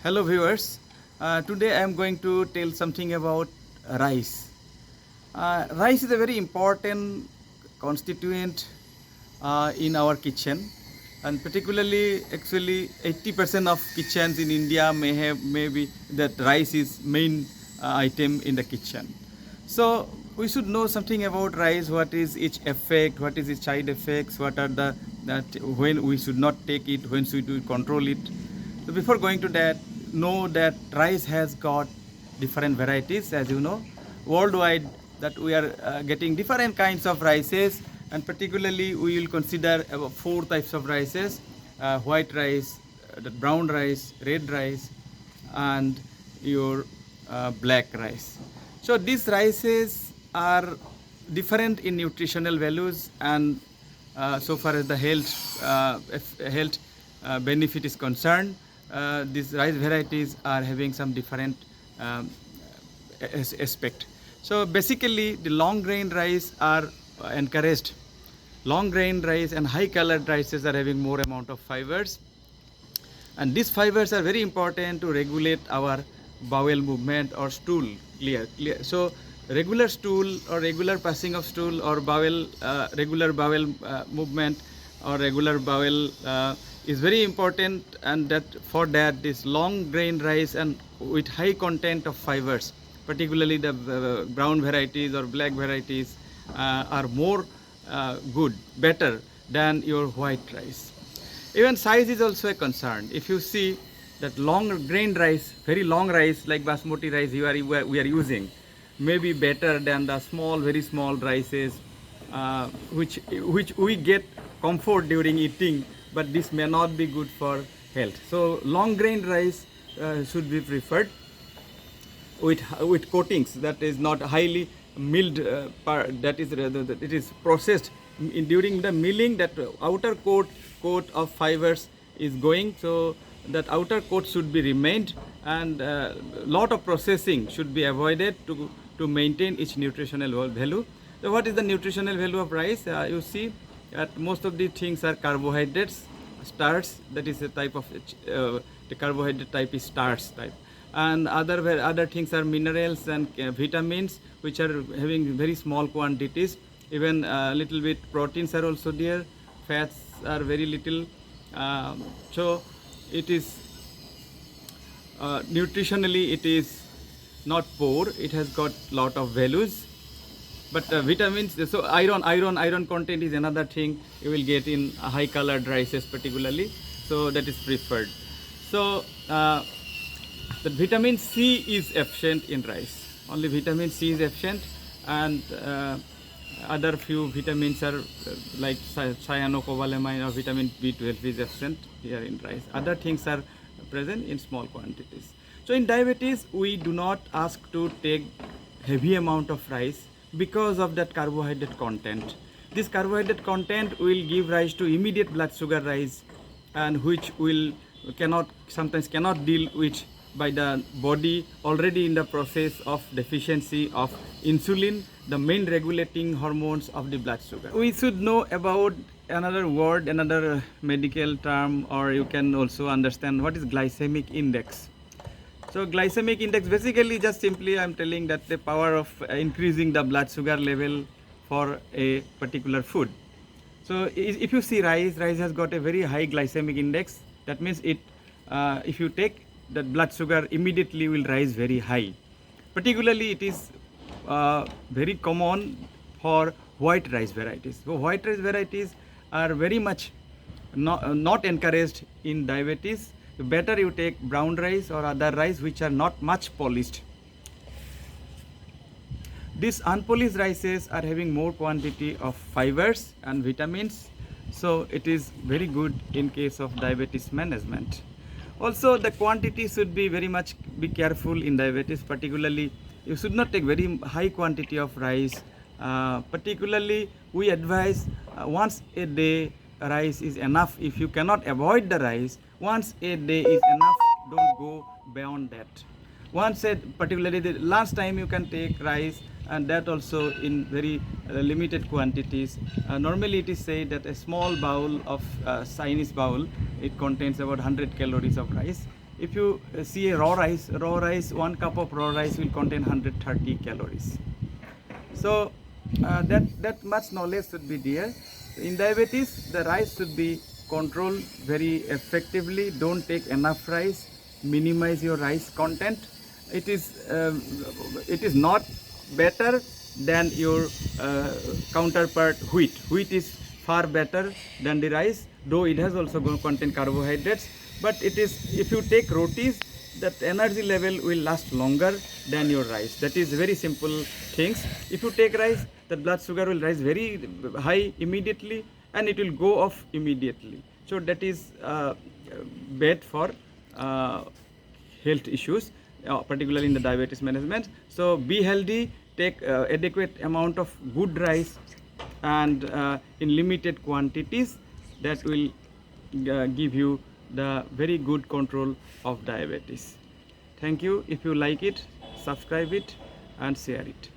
Hello viewers, today I am going to tell something about rice. Rice is a very important constituent in our kitchen, and particularly actually 80% of kitchens in India may have maybe that rice is main item in the kitchen. So we should know something about rice, what is its effect, what is its side effects, what are the that when we should not take it, when should we control it. So before going to that, know that rice has got different varieties, as you know, worldwide that we are getting different kinds of rices, and particularly we will consider about four types of rices: white rice, the brown rice, red rice, and your black rice. So these rices are different in nutritional values, and so far as the health benefit is concerned, these rice varieties are having some different um, aspect. So basically, the long grain rice are encouraged. Long grain rice and high colored rices are having more amount of fibers, and these fibers are very important to regulate our bowel movement or stool clear. So regular stool or regular passing of stool or bowel regular bowel movement or regular bowel is very important, and that for that this long grain rice and with high content of fibers, particularly the brown varieties or black varieties, are more better than your white rice. Even size is also a concern. If you see that long grain rice, very long rice like basmati rice we are using, may be better than the small, very small rices, which we get comfort during eating, but this may not be good for health. So long grain rice should be preferred with coatings that is not highly milled, that is it is processed during the milling, that outer coat of fibers is going, so that outer coat should be remained, and lot of processing should be avoided to maintain its nutritional value. So what is the nutritional value of rice? You see that most of the things are carbohydrates, starch, that is a type of the carbohydrate type is starch type, and other things are minerals and vitamins, which are having very small quantities. Even little bit proteins are also there, fats are very little. So it is nutritionally it is not poor, it has got lot of values. But vitamins, so iron content is another thing you will get in high colored rices particularly, so that is preferred. So the vitamin C is absent in rice. Only vitamin C is absent, and other few vitamins are like cyanocobalamin or vitamin B12 is absent here in rice. Other things are present in small quantities. So in diabetes, we do not ask to take heavy amount of rice because of that carbohydrate content. This carbohydrate content will give rise to immediate blood sugar rise, and which will sometimes cannot deal with by the body already in the process of deficiency of insulin, the main regulating hormones of the blood sugar. We should know about another word, another medical term, or you can also understand what is glycemic index. So glycemic index, basically just simply I'm telling that the power of increasing the blood sugar level for a particular food. So if you see rice has got a very high glycemic index. That means if you take that, blood sugar immediately will rise very high. Particularly it is very common for white rice varieties. So white rice varieties are very much not encouraged in diabetes. Better you take brown rice or other rice which are not much polished. These unpolished rices are having more quantity of fibers and vitamins, so it is very good in case of diabetes management. Also, the quantity should be very much be careful in diabetes. Particularly, you should not take very high quantity of rice. Particularly, we advise once a day rice is enough. If you cannot avoid the rice, once a day is enough. Don't go beyond that. Once particularly the last time you can take rice, and that also in very limited quantities. Normally it is said that a small bowl of Chinese bowl, it contains about 100 calories of rice. if you see a raw rice, 1 cup of raw rice will contain 130 calories. So that much knowledge should be there. In diabetes, the rice should be controlled very effectively. Don't take enough rice. Minimize your rice content. It is not better than your counterpart wheat. Wheat is far better than the rice, though it has also contain carbohydrates. But it is, if you take rotis, that energy level will last longer than your rice. That is very simple things. If you take rice, the blood sugar will rise very high immediately and it will go off immediately. So that is bad for health issues, particularly in the diabetes management. So be healthy, take adequate amount of good rice and in limited quantities. That will give you the very good control of diabetes. Thank you. If you like it, subscribe it and share it.